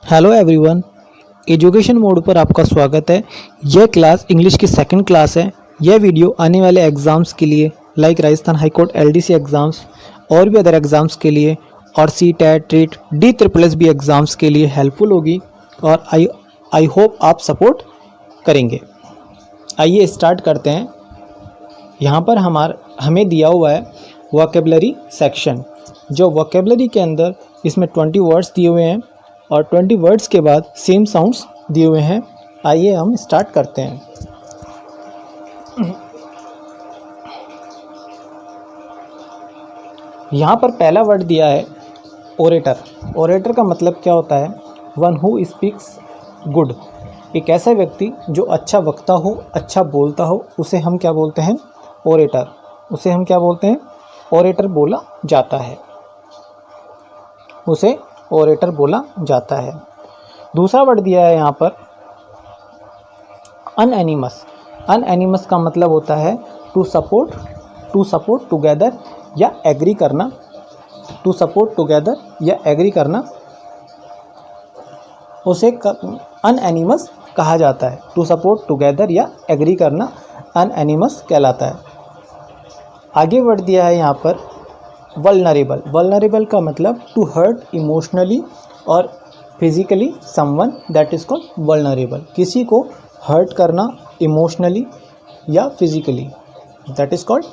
Hello everyone, education mode पर आपका स्वागत है। यह क्लास इंग्लिश की सेकंड क्लास है। यह वीडियो आने वाले एग्ज़ाम्स के लिए like Rajasthan high court LDC exams और भी अदर एग्ज़ाम्स के लिए और सी टेट ट्रीट D triple S B exams के लिए हेल्पफुल होगी और आई होप आप सपोर्ट करेंगे। आइए स्टार्ट करते हैं। यहाँ पर हमें दिया हुआ है वोकेबलरी सेक्शन। जो वोकेबलरी के अंदर इसमें 20 वर्ड्स दिए हुए हैं और 20 वर्ड्स के बाद सेम साउंड्स दिए हुए हैं। आइए हम स्टार्ट करते हैं। यहाँ पर पहला वर्ड दिया है ओरेटर। ओरेटर का मतलब क्या होता है? One who speaks good. एक ऐसा व्यक्ति जो अच्छा वक्ता हो, अच्छा बोलता हो, उसे हम क्या बोलते हैं? ओरेटर। उसे हम क्या बोलते हैं? ओरेटर बोला जाता है। उसे ओरेटर बोला जाता है। दूसरा वर्ड दिया है यहाँ पर अनएनिमस। अनएनिमस का मतलब होता है टू सपोर्ट टुगेदर या एग्री करना। टू सपोर्ट टुगेदर या एग्री करना, उसे अनएनिमस कहा जाता है। टू सपोर्ट टुगेदर या एग्री करना अनएनिमस कहलाता है। आगे वर्ड दिया है यहाँ पर वल्नरेबल। वल्नरेबल का मतलब टू हर्ट इमोशनली और physically someone, that is called vulnerable. किसी को हर्ट करना इमोशनली या physically, that is called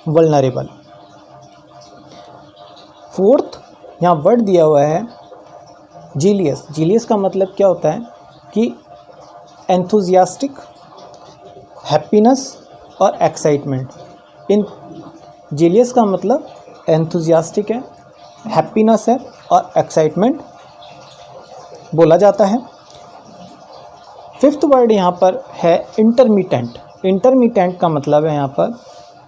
vulnerable. Fourth यहाँ वर्ड दिया हुआ है जीलियस। जीलियस का मतलब क्या होता है कि एंथुजियास्टिक, हैप्पीनेस और एक्साइटमेंट। इन जीलियस का मतलब एंथुजियास्टिक है, हैप्पीनेस है और एक्साइटमेंट बोला जाता है। फिफ्थ वर्ड यहाँ पर है इंटरमिटेंट। इंटरमिटेंट का मतलब है यहाँ पर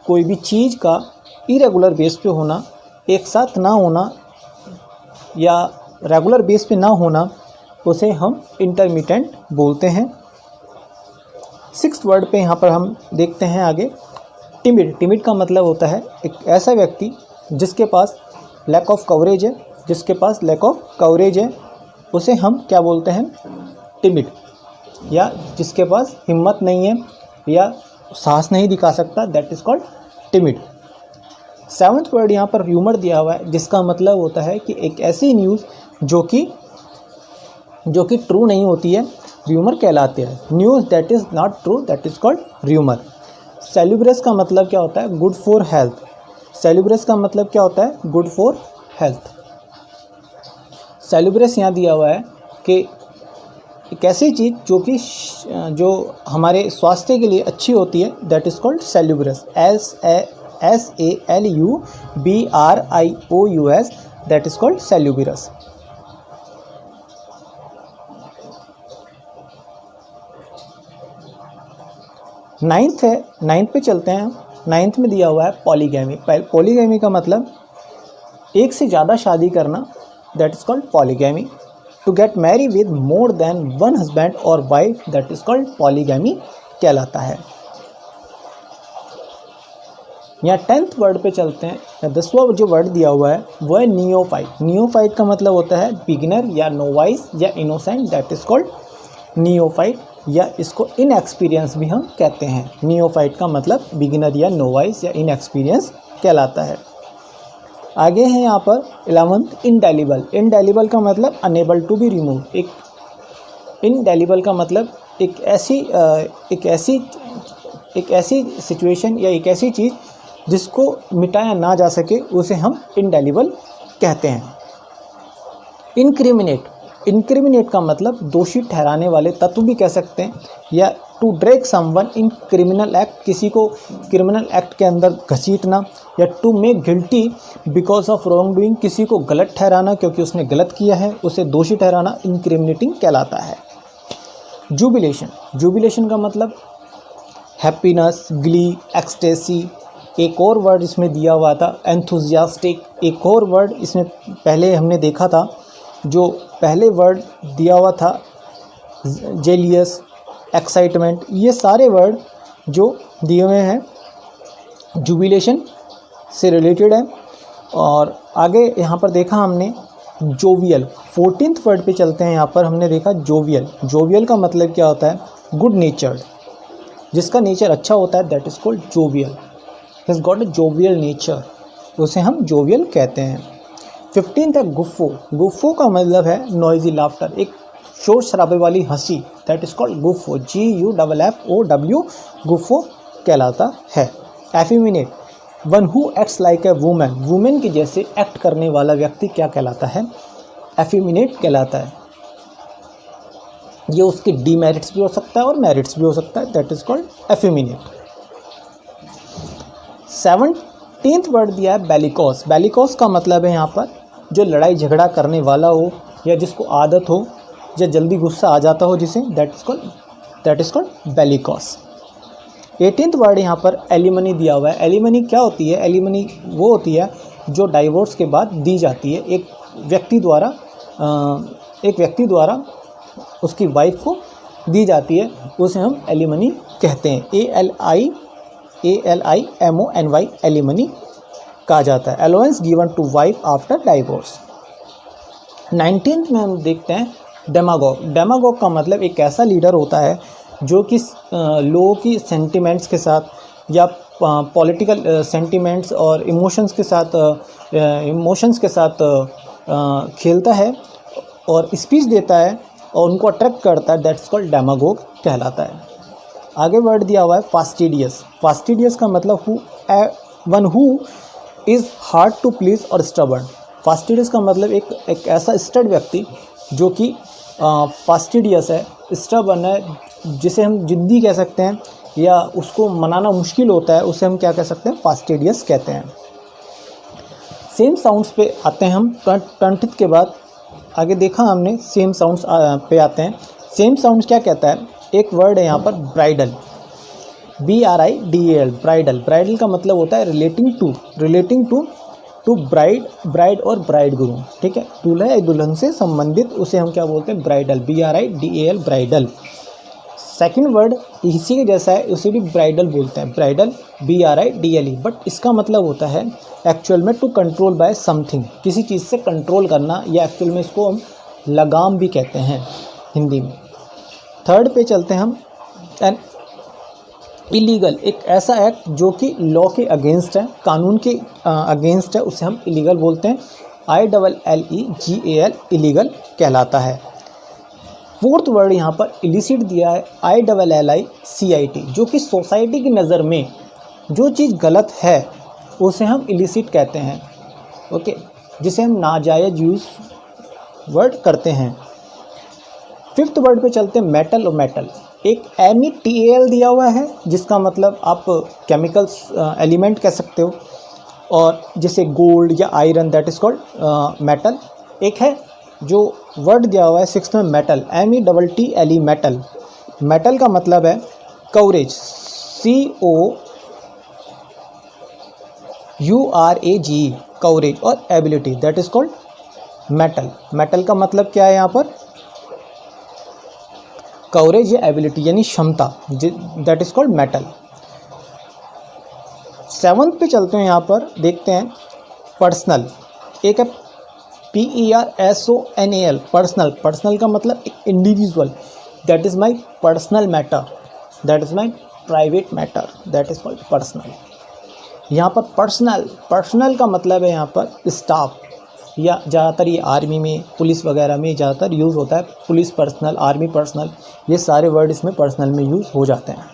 कोई भी चीज़ का इरेगुलर बेस पे होना, एक साथ ना होना या रेगुलर बेस पे ना होना, उसे हम इंटरमिटेंट बोलते हैं। सिक्स्थ वर्ड पे यहाँ पर हम देखते हैं आगे टिमिड। टिमिड का मतलब होता है एक ऐसा व्यक्ति जिसके पास लैक ऑफ कवरेज है, जिसके पास लैक ऑफ कवरेज है, उसे हम क्या बोलते हैं? टिमिड। या जिसके पास हिम्मत नहीं है या साहस नहीं दिखा सकता, that is called timid. Seventh word यहाँ पर ह्यूमर दिया हुआ है, जिसका मतलब होता है कि एक ऐसी न्यूज़ जो कि ट्रू नहीं होती है, र्यूमर कहलाते हैं। News that is not true, that is called rumour. Salubrious का मतलब क्या होता है? Good for health. सेलिब्रस का मतलब क्या होता है? Good for health. सेलिब्रस यहाँ दिया हुआ है कि एक ऐसी चीज़ जो हमारे स्वास्थ्य के लिए अच्छी होती है, that is called salubrious. SALUBRIOUS, that is called salubrious. Ninth है, नाइन्थ पे चलते हैं। नाइन्थ में दिया हुआ है पॉलीगैमी। पॉलीगैमी का मतलब एक से ज़्यादा शादी करना, that is called polygamy. To get marry with more than one husband और wife, that is called polygamy कहलाता है। यहाँ 10th वर्ड पे चलते हैं। 10वां जो वर्ड दिया हुआ है वो है नियोफाइट। नियोफाइट का मतलब होता है बिगिनर या नोवाइस या innocent, that is called neophyte, या इसको इनएक्सपीरियंस भी हम कहते हैं। नियोफाइट का मतलब बिगिनर या नोवाइस या इनएक्सपीरियंस कहलाता है। आगे है यहाँ पर 11th इंडेलिबल। इंडेलिबल का मतलब अनेबल टू बी रिमूव। एक इंडेलिबल का मतलब एक ऐसी सिचुएशन या एक ऐसी चीज़ जिसको मिटाया ना जा सके, उसे हम इंडेलिबल कहते हैं। इनक्रिमिनेट का मतलब दोषी ठहराने वाले तत्व भी कह सकते हैं, या to drag someone in criminal act, किसी को क्रिमिनल एक्ट के अंदर घसीटना, या to make guilty because of wrong doing, किसी को गलत ठहराना क्योंकि उसने गलत किया है, उसे दोषी ठहराना इनक्रिमिनेटिंग कहलाता है। जुबिलेशन का मतलब हैप्पीनेस, ग्ली, एक्सटेसी। एक और वर्ड इसमें दिया हुआ था एंथुजियास्टिक। एक और वर्ड इसमें पहले हमने देखा था, जो पहले वर्ड दिया हुआ था जेलियस, एक्साइटमेंट। ये सारे वर्ड जो दिए हुए हैं जुबिलेशन से रिलेटेड है। और आगे यहाँ पर देखा हमने जोवियल। 14th वर्ड पे चलते हैं। यहाँ पर हमने देखा जोवियल। जोवियल का मतलब क्या होता है? गुड नेचर्ड, जिसका नेचर अच्छा होता है, that is called jovial. His got a jovial nature, उसे हम जोवियल कहते हैं। 15th है गुफ्फो। गुफ्फो का मतलब है नॉइजी लाफ्टर, एक शोर शराबे वाली हंसी, that is called guffaw, GUFFOW, guffaw कहलाता है। Effeminate, one who acts like a women, women के जैसे एक्ट करने वाला व्यक्ति क्या कहलाता है? एफिमिनेट कहलाता है। ये उसके डीमेरिट्स भी हो सकता है और मेरिट्स भी हो सकता है, that is called effeminate. 17th word दिया है बेलिकॉस। बेलिकॉस का मतलब है यहाँ पर जो लड़ाई झगड़ा करने वाला हो या जिसको आदत हो या जल्दी गुस्सा आ जाता हो जिसे, that is called bellicose. 18th word यहाँ पर एलिमनी दिया हुआ है। एलिमनी क्या होती है? एलिमनी वो होती है जो डाइवोर्स के बाद दी जाती है एक व्यक्ति द्वारा उसकी वाइफ को दी जाती है, उसे हम एलिमनी कहते हैं। ALIMONY, एलिमनी कहा जाता है। Allowance given to wife after divorce. 19th में हम देखते हैं डेमागोग। डेमागोग का मतलब एक ऐसा लीडर होता है जो कि लोगों की सेंटिमेंट्स के साथ या पॉलिटिकल सेंटिमेंट्स और इमोशंस के साथ खेलता है और स्पीच देता है और उनको अट्रैक्ट करता है, दैट्स कॉल्ड डेमागोग कहलाता है। आगे वर्ड दिया हुआ है फास्टिडियस। फास्टिडियस का मतलब one who is hard to please और स्टबर्न। फास्टिडियस का मतलब एक ऐसा स्टड व्यक्ति जो कि फास्टिडियस है, स्टबर्न है, जिसे हम जिद्दी कह सकते हैं या उसको मनाना मुश्किल होता है, उसे हम क्या कह सकते हैं? फास्टिडियस कहते हैं। सेम साउंड्स पे आते हैं हम 20th के बाद। आगे देखा हमने सेम साउंड्स पे आते हैं। सेम साउंड्स क्या कहता है? एक वर्ड है यहाँ पर ब्राइडल, BRIDAL, ब्राइडल। ब्राइडल का मतलब होता है रिलेटिंग टू ब्राइड और ब्राइडग्रूम, ठीक है, दूल्हा या दुल्हन से संबंधित, उसे हम क्या बोलते हैं? Bridal, BRIDAL, bridal. Second word इसी के जैसा है, उसे भी ब्राइडल बोलते हैं, ब्राइडल, BRIDLE, बट इसका मतलब होता है एक्चुअल में टू कंट्रोल बाय समथिंग, किसी चीज़ से कंट्रोल करना, या एक्चुअल में इसको हम लगाम भी कहते हैं हिंदी में। थर्ड पे चलते हैं हम। एंड इलीगल, एक ऐसा एक्ट जो कि लॉ के अगेंस्ट है, कानून के अगेंस्ट है, उसे हम इलीगल बोलते हैं, ILLEGAL, इलीगल कहलाता है। फोर्थ वर्ड यहाँ पर इलिसिट दिया है, ILLICIT, जो कि सोसाइटी की नज़र में जो चीज़ गलत है उसे हम इलिसिट कहते हैं, ओके, जिसे हम नाजायज़ यूज़ वर्ड करते हैं। फिफ्थ वर्ड पे चलते हैं मेटल। और मेटल एक METAL दिया हुआ है, जिसका मतलब आप केमिकल्स एलिमेंट कह सकते हो, और जैसे गोल्ड या iron, that is called metal. एक है जो वर्ड दिया हुआ है 6th में मेटल, METTLE, मेटल। मेटल का मतलब है कवरेज, COURAGE, कवरेज, और ability, that is called metal. Metal का मतलब क्या है यहाँ पर? कवरेज या एबिलिटी यानी क्षमता, that is called metal. 7th पे चलते हैं। यहाँ पर देखते हैं पर्सनल। एक है PERSONAL, पर्सनल। पर्सनल का मतलब एक individual, that is my personal matter, that is my private matter, that is called personal. यहाँ पर पर्सनल का मतलब है यहाँ पर स्टाफ, या ज़्यादातर ये आर्मी में, पुलिस वगैरह में ज़्यादातर यूज़ होता है। पुलिस पर्सनल, आर्मी पर्सनल, ये सारे वर्ड इसमें पर्सनल में यूज़ हो जाते हैं।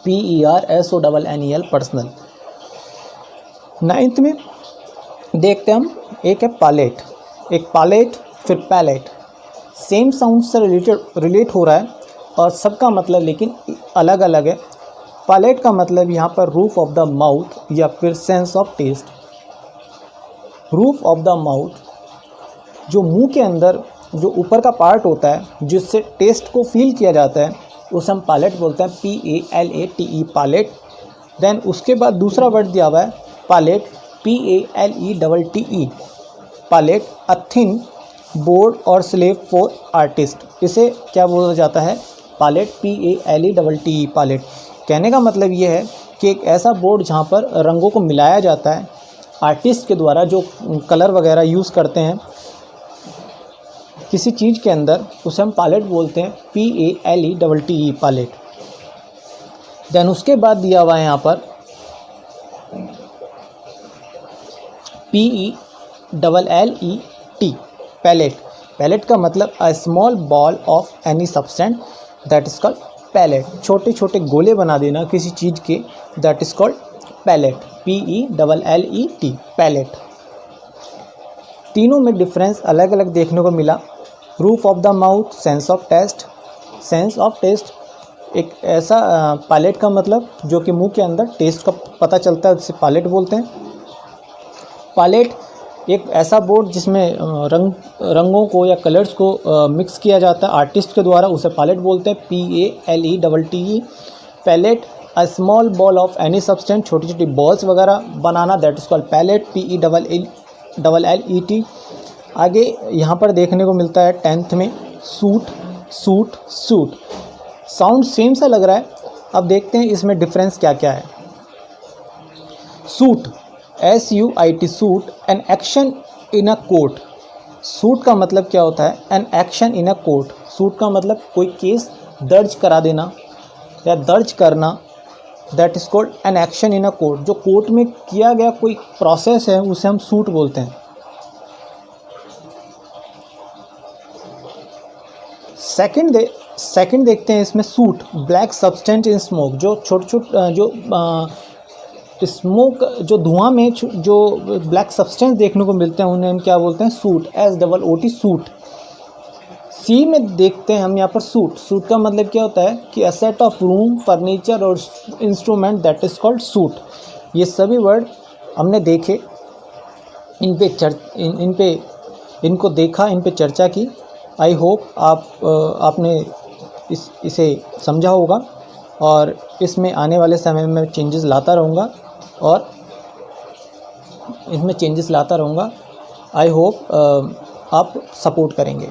PERSONAL, personal. 9th में देखते हैं हम, एक है पालेट। एक पालेट, फिर पैलेट, सेम साउंड से रिलेट हो रहा है और सबका मतलब लेकिन अलग अलग है। पैलेट का मतलब यहाँ पर रूफ ऑफ द माउथ या फिर sense of taste. Roof of the mouth, जो मुंह के अंदर जो ऊपर का पार्ट होता है जिससे टेस्ट को फील किया जाता है, उसे हम पैलेट बोलते हैं, PALATE, पैलेट। देन उसके बाद दूसरा वर्ड दिया हुआ है palette, PALETTE, palette, a thin board और स्लेब फॉर आर्टिस्ट, इसे क्या बोला जाता है? Palette, PALETTE, palette. कहने का मतलब ये है कि एक ऐसा बोर्ड जहाँ पर रंगों को मिलाया जाता है आर्टिस्ट के द्वारा, जो कलर वगैरह यूज़ करते हैं किसी चीज़ के अंदर, उसे हम पालेट बोलते हैं, PALETTE पालेट। देन उसके बाद दिया हुआ है यहाँ पर PELLET पैलेट। पैलेट का मतलब a small ball of any substance that is called pellet. छोटे छोटे गोले बना देना किसी चीज़ के, that is called pellet, PELLET pellet. तीनों में डिफरेंस अलग अलग देखने को मिला। Roof of the mouth, sense of taste. Sense of taste एक ऐसा पैलेट का मतलब जो कि मुंह के अंदर टेस्ट का पता चलता है, जिसे पैलेट बोलते हैं। पैलेट एक ऐसा बोर्ड जिसमें रंगों को या कलर्स को मिक्स किया जाता है आर्टिस्ट के द्वारा, उसे पैलेट बोलते हैं, PALETTE palette. A small ball of any substance, छोटी छोटी बॉल्स वगैरह बनाना, that is called pellet, PELLET। आगे यहाँ पर देखने को मिलता है 10th में suit, suit, suit. Sound same सा लग रहा है, अब देखते हैं इसमें डिफरेंस क्या क्या है। Suit, SUIT suit, an action in a court. Suit का मतलब क्या होता है? An action in a court. Suit का मतलब कोई केस दर्ज करा देना या दर्ज करना, that is called an action in a court. जो कोर्ट में किया गया कोई प्रोसेस है उसे हम सूट बोलते हैं। सेकंड देखते हैं इसमें suit, black substance in smoke. जो छोटे छोटे जो स्मोक, जो धुआं में जो ब्लैक सब्सटेंस देखने को मिलते हैं उन्हें हम क्या बोलते हैं? Suit, SOOT suit. सी में देखते हैं हम यहाँ पर सूट। सूट का मतलब क्या होता है कि a set of room, furniture और instrument, that is called suite. ये सभी वर्ड हमने देखे, इनको देखा, इन पे चर्चा की। आई होप आपने इसे समझा होगा और इसमें आने वाले समय में चेंजेस लाता रहूँगा और इसमें चेंजेस लाता रहूँगा। आई होप आप सपोर्ट करेंगे।